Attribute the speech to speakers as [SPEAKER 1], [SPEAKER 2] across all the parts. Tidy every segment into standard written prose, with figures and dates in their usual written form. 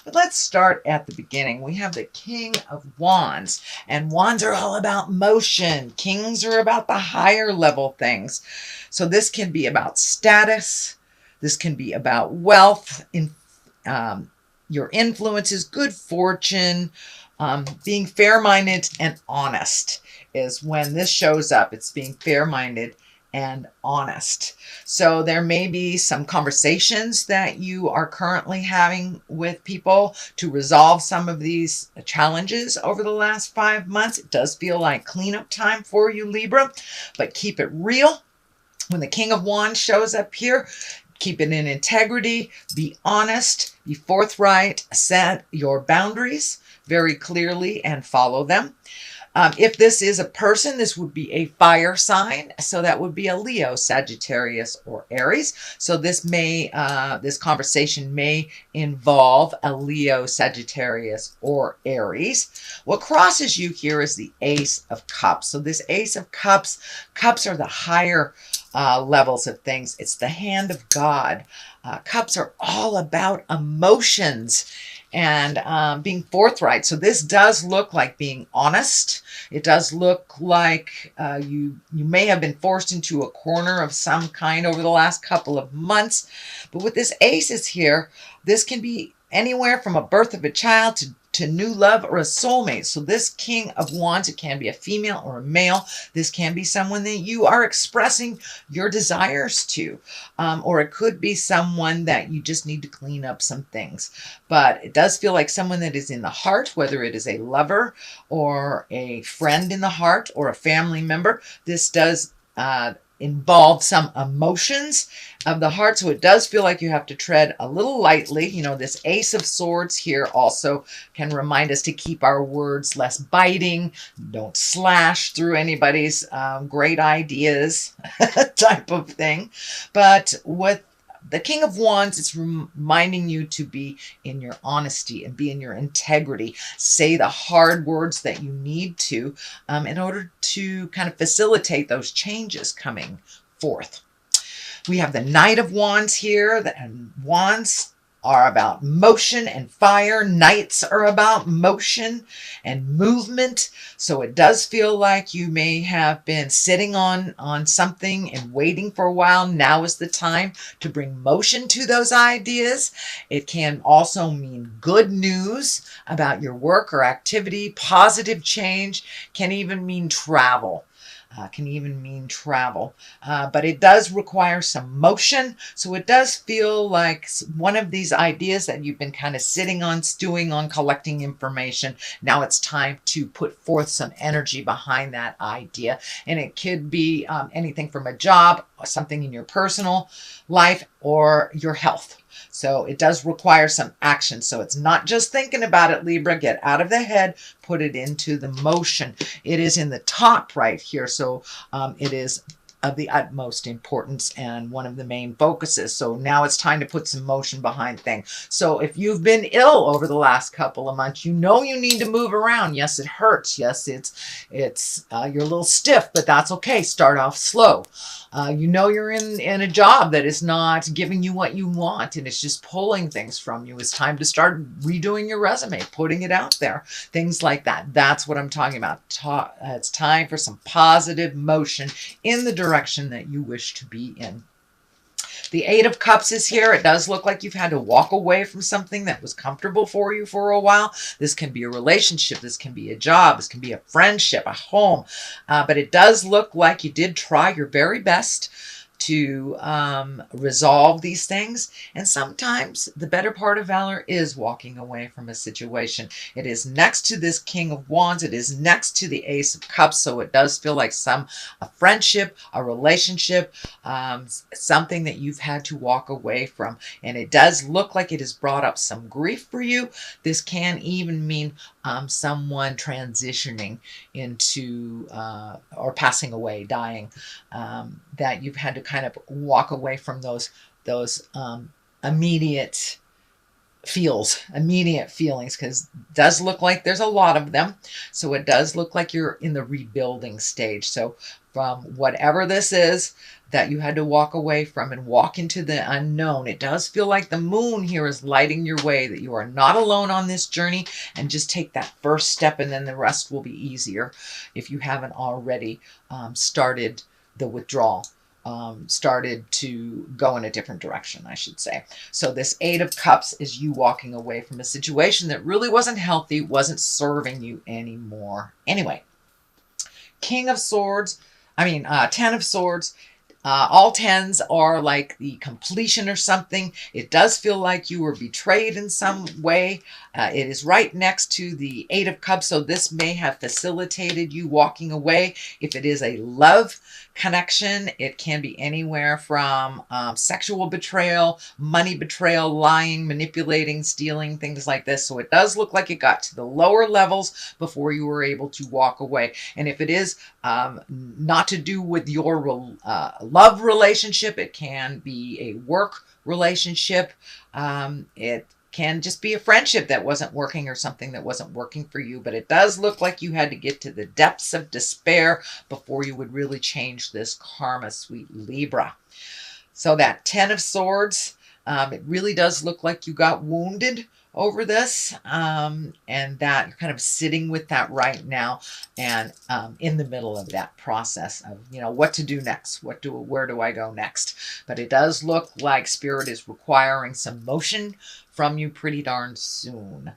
[SPEAKER 1] But let's start at the beginning. We have the King of Wands, and wands are all about motion. Kings are about the higher level things. So this can be about status. This can be about wealth, um, your influences, good fortune, being fair-minded and honest is when this shows up. It's being fair-minded and honest. So there may be some conversations that you are currently having with people to resolve some of these challenges over the last 5 months. It does feel like cleanup time for you, Libra, but keep it real. When the King of Wands shows up here, keep it in integrity, be honest, be forthright, set your boundaries very clearly and follow them. If this is a person, this would be a fire sign. So that would be a Leo, Sagittarius, or Aries. So this conversation may involve a Leo, Sagittarius, or Aries. What crosses you here is the Ace of Cups. So this Ace of Cups, cups are the higher levels of things. It's the hand of God. Cups are all about emotions and being forthright. So this does look like being honest. It does look like you may have been forced into a corner of some kind over the last couple of months. But with this aces here, this can be anywhere from a birth of a child to new love or a soulmate. So this King of Wands, it can be a female or a male. This can be someone that you are expressing your desires to, or it could be someone that you just need to clean up some things. But it does feel like someone that is in the heart, whether it is a lover or a friend in the heart or a family member. This does involve some emotions of the heart. So it does feel like you have to tread a little lightly. You know, this Ace of Swords here also can remind us to keep our words less biting. Don't slash through anybody's great ideas type of thing. But with the King of Wands, it's reminding you to be in your honesty and be in your integrity. Say the hard words that you need to in order to kind of facilitate those changes coming forth. We have the Knight of Wands here, and wands are about motion and fire. Knights are about motion and movement. So it does feel like you may have been sitting on something and waiting for a while. Now is the time to bring motion to those ideas. It can also mean good news about your work or activity. Positive change can even mean travel. But it does require some motion. So it does feel like one of these ideas that you've been kind of sitting on, stewing on, collecting information. Now it's time to put forth some energy behind that idea. And it could be anything from a job, something in your personal life, or your health. So it does require some action. So it's not just thinking about it, Libra. Get out of the head, put it into the motion. It is in the top right here. So it is of the utmost importance and one of the main focuses. So now it's time to put some motion behind things. So if you've been ill over the last couple of months, you know you need to move around. Yes, it hurts. Yes, you're a little stiff, but that's okay. Start off slow. You know you're in a job that is not giving you what you want and it's just pulling things from you. It's time to start redoing your resume, putting it out there, things like that. That's what I'm talking about. It's time for some positive motion in the direction that you wish to be in. The Eight of Cups is here. It does look like you've had to walk away from something that was comfortable for you for a while. This can be a relationship. This can be a job. This can be a friendship, a home. But it does look like you did try your very best to resolve these things. And sometimes the better part of valor is walking away from a situation. It is next to this King of Wands. It is next to the Ace of Cups. So it does feel like a friendship, a relationship, something that you've had to walk away from. And it does look like it has brought up some grief for you. This can even mean someone transitioning into or passing away, dying, that you've had to kind of walk away from those immediate feels, immediate feelings, because it does look like there's a lot of them. So it does look like you're in the rebuilding stage. So from whatever this is that you had to walk away from and walk into the unknown, it does feel like the moon here is lighting your way, that you are not alone on this journey, and just take that first step and then the rest will be easier if you haven't already started the withdrawal. Started to go in a different direction, I should say. So this 8 of Cups is you walking away from a situation that really wasn't healthy, wasn't serving you anymore. Anyway, King of Swords, 10 of Swords. All 10s are like the completion or something. It does feel like you were betrayed in some way. It is right next to the 8 of Cups, so this may have facilitated you walking away. If it is a love connection, it can be anywhere from sexual betrayal, money betrayal, lying, manipulating, stealing, things like this. So it does look like it got to the lower levels before you were able to walk away. And if it is not to do with your love relationship, it can be a work relationship. It can just be a friendship that wasn't working or something that wasn't working for you. But it does look like you had to get to the depths of despair before you would really change this karma, sweet Libra. So that 10 of Swords, it really does look like you got wounded over this, and that you're kind of sitting with that right now, and in the middle of that process of, what to do next, where do I go next. But it does look like Spirit is requiring some motion from you pretty darn soon.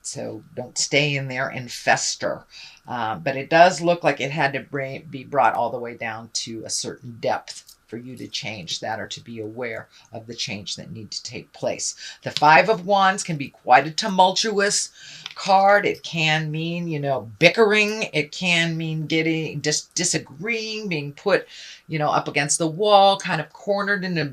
[SPEAKER 1] So don't stay in there and fester. But it does look like it had to be brought all the way down to a certain depth for you to change that, or to be aware of the change that needs to take place. The 5 of Wands can be quite a tumultuous card. It can mean, bickering. It can mean getting disagreeing, being put, up against the wall, kind of cornered into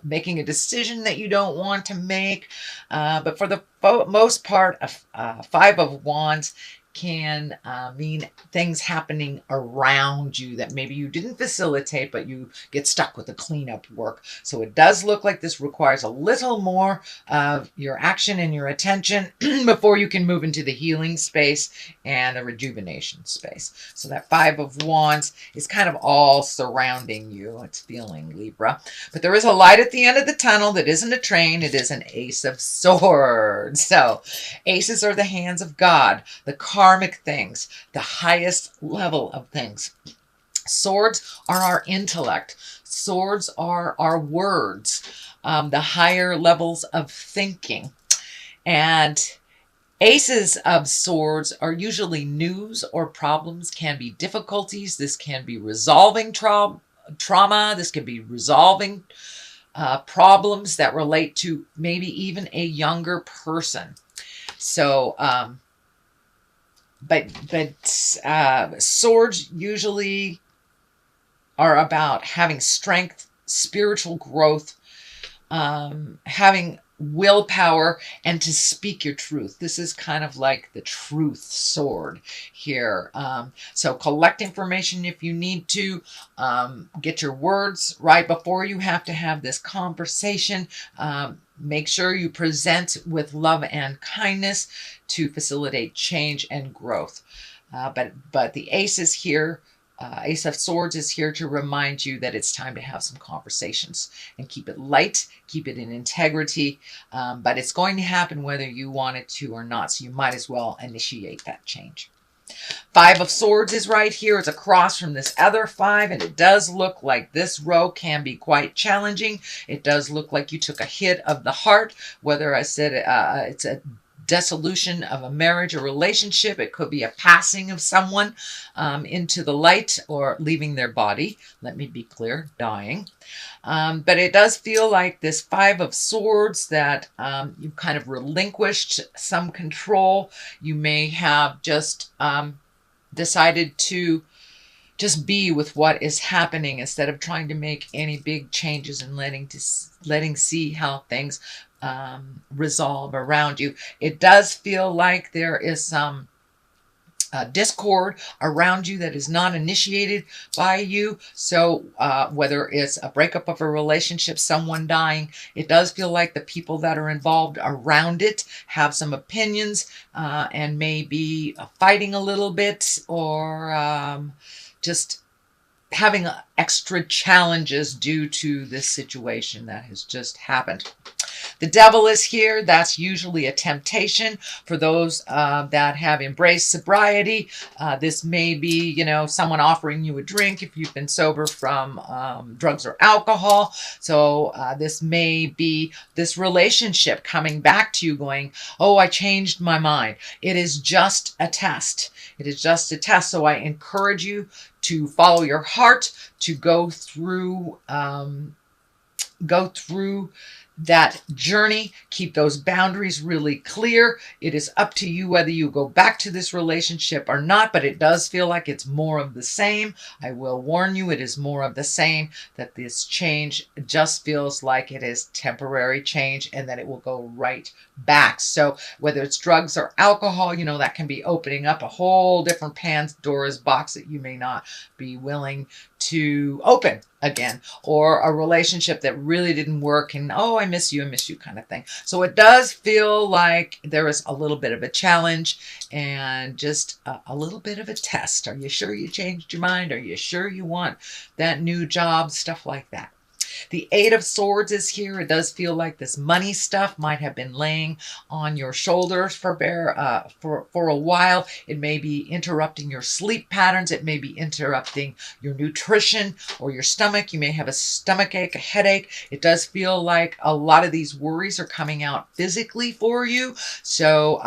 [SPEAKER 1] making a decision that you don't want to make. But for the most part, a 5 of Wands can mean things happening around you that maybe you didn't facilitate, but you get stuck with the cleanup work. So it does look like this requires a little more of your action and your attention before you can move into the healing space and the rejuvenation space. So that 5 of Wands is kind of all surrounding you. It's feeling, Libra. But there is a light at the end of the tunnel that isn't a train. It is an Ace of Swords. So aces are the hands of God, the karmic things, the highest level of things. Swords are our intellect. Swords are our words, the higher levels of thinking. And aces of Swords are usually news or problems, can be difficulties. This can be resolving trauma. This can be resolving problems that relate to maybe even a younger person. So, but swords usually are about having strength, spiritual growth, having willpower, and to speak your truth. This is kind of like the truth sword here. So collect information if you need to. Get your words right before you have to have this conversation. Make sure you present with love and kindness to facilitate change and growth. But the ace is here. Ace of Swords is here to remind you that it's time to have some conversations and keep it light, keep it in integrity. But it's going to happen whether you want it to or not. So you might as well initiate that change. 5 of Swords is right here. It's across from this other 5, and it does look like this row can be quite challenging. It does look like you took a hit of the heart, whether I said it's a dissolution of a marriage or relationship. It could be a passing of someone into the light, or leaving their body. Let me be clear, dying. But it does feel like this 5 of Swords that you've kind of relinquished some control. You may have just decided to just be with what is happening instead of trying to make any big changes and letting see how things resolve around you. It does feel like there is some discord around you that is not initiated by you. So whether it's a breakup of a relationship, someone dying, it does feel like the people that are involved around it have some opinions and may be fighting a little bit, or just having extra challenges due to this situation that has just happened. The devil is here. That's usually a temptation for those that have embraced sobriety. This may be, someone offering you a drink if you've been sober from drugs or alcohol. So this may be this relationship coming back to you going, oh, I changed my mind. It is just a test. It is just a test. So I encourage you to follow your heart, to go through that journey. Keep those boundaries really clear. It is up to you whether you go back to this relationship or not, but it does feel like it's more of the same. I will warn you, it is more of the same, that this change just feels like it is temporary change and that it will go right back. So whether it's drugs or alcohol, that can be opening up a whole different Pandora's box that you may not be willing to open again, or a relationship that really didn't work and, oh, I miss you kind of thing. So it does feel like there is a little bit of a challenge and just a little bit of a test. Are you sure you changed your mind? Are you sure you want that new job? Stuff like that. The Eight of Swords is here. It does feel like this money stuff might have been laying on your shoulders for a while. It may be interrupting your sleep patterns. It may be interrupting your nutrition or your stomach. You may have a stomach ache, a headache. It does feel like a lot of these worries are coming out physically for you. So,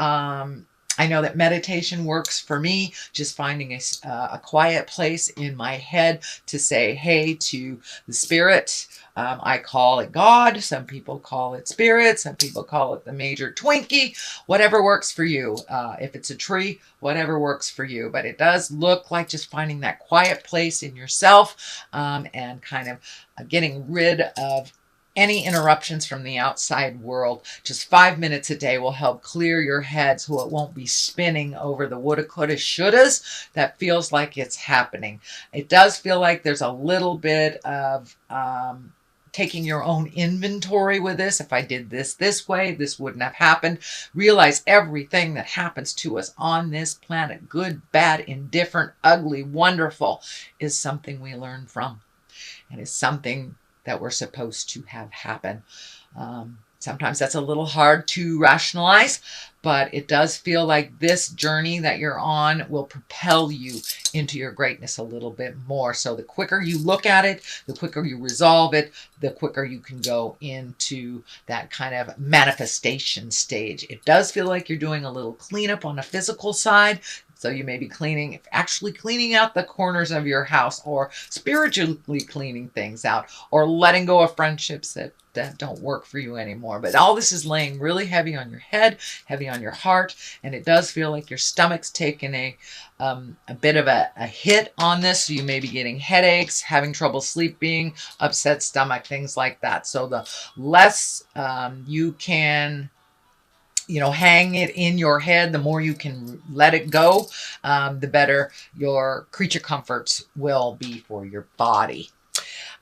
[SPEAKER 1] I know that meditation works for me, just finding a quiet place in my head to say hey to the spirit. I call it God. Some people call it spirit. Some people call it the major Twinkie. Whatever works for you. If it's a tree, whatever works for you. But it does look like just finding that quiet place in yourself and kind of getting rid of any interruptions from the outside world. Just 5 minutes a day will help clear your head so it won't be spinning over the woulda, coulda, shouldas that feels like it's happening. It does feel like there's a little bit of taking your own inventory with this. If I did this way, this wouldn't have happened. Realize everything that happens to us on this planet, good, bad, indifferent, ugly, wonderful, is something we learn from. And is something that we're supposed to have happen. Sometimes that's a little hard to rationalize, but it does feel like this journey that you're on will propel you into your greatness a little bit more. So the quicker you look at it, the quicker you resolve it, the quicker you can go into that kind of manifestation stage. It does feel like you're doing a little cleanup on the physical side. So you may be actually cleaning out the corners of your house, or spiritually cleaning things out, or letting go of friendships that don't work for you anymore. But all this is laying really heavy on your head, heavy on your heart, and it does feel like your stomach's taken a bit of a hit on this. So you may be getting headaches, having trouble sleeping, upset stomach, things like that. So the less you can hang it in your head, the more you can let it go, the better your creature comforts will be for your body.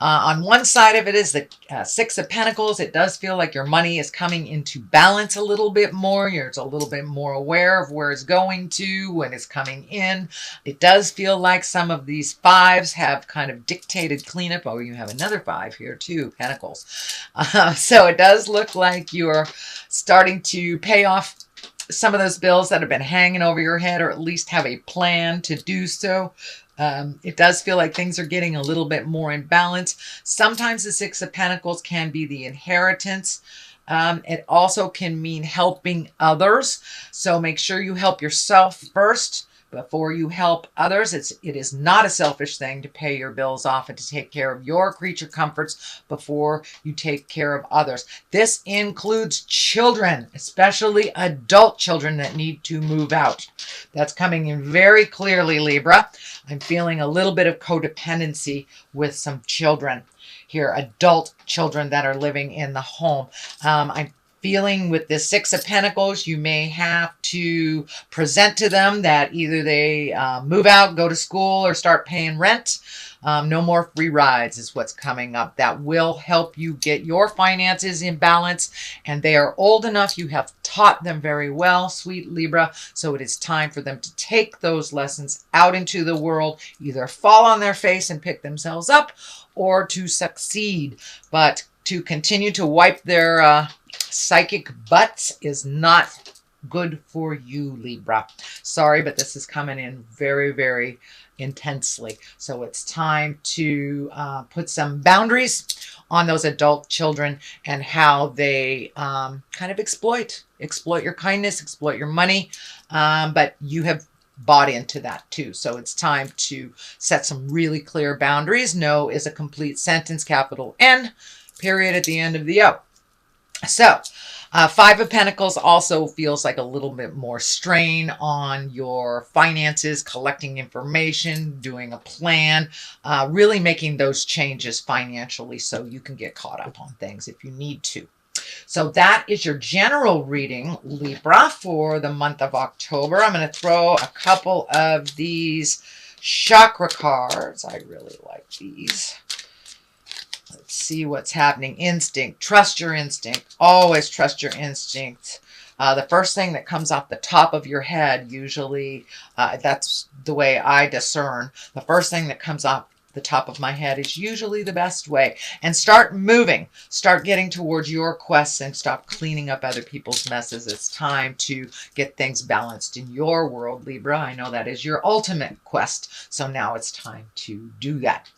[SPEAKER 1] On one side of it is the Six of Pentacles. It does feel like your money is coming into balance a little bit more. You're a little bit more aware of where it's going to, when it's coming in. It does feel like some of these fives have kind of dictated cleanup. Oh, you have another five here too, Pentacles. So it does look like you're starting to pay off some of those bills that have been hanging over your head, or at least have a plan to do so. It does feel like things are getting a little bit more in balance. Sometimes the Six of Pentacles can be the inheritance. It also can mean helping others. So make sure you help yourself first before you help others. It is not a selfish thing to pay your bills off and to take care of your creature comforts before you take care of others. This includes children, especially adult children that need to move out. That's coming in very clearly, Libra. I'm feeling a little bit of codependency with some children here, adult children that are living in the home. I'm feeling with the Six of Pentacles, you may have to present to them that either they move out, go to school, or start paying rent. No more free rides is what's coming up. That will help you get your finances in balance. And they are old enough. You have taught them very well, sweet Libra. So it is time for them to take those lessons out into the world, either fall on their face and pick themselves up, or to succeed. But to continue to wipe their psychic butts is not good for you, Libra. Sorry, but this is coming in very, very intensely. So it's time to put some boundaries on those adult children and how they kind of exploit your kindness, exploit your money. But you have bought into that too. So it's time to set some really clear boundaries. No is a complete sentence, capital N, period at the end of the O. So Five of Pentacles also feels like a little bit more strain on your finances, collecting information, doing a plan, really making those changes financially so you can get caught up on things if you need to. So that is your general reading, Libra, for the month of October. I'm going to throw a couple of these chakra cards. I really like these. Let's see what's happening. Instinct. Trust your instinct. Always trust your instinct. The first thing that comes off the top of your head, usually, that's the way I discern. The first thing that comes off the top of my head is usually the best way. And start moving. Start getting towards your quests and stop cleaning up other people's messes. It's time to get things balanced in your world, Libra. I know that is your ultimate quest. So now it's time to do that.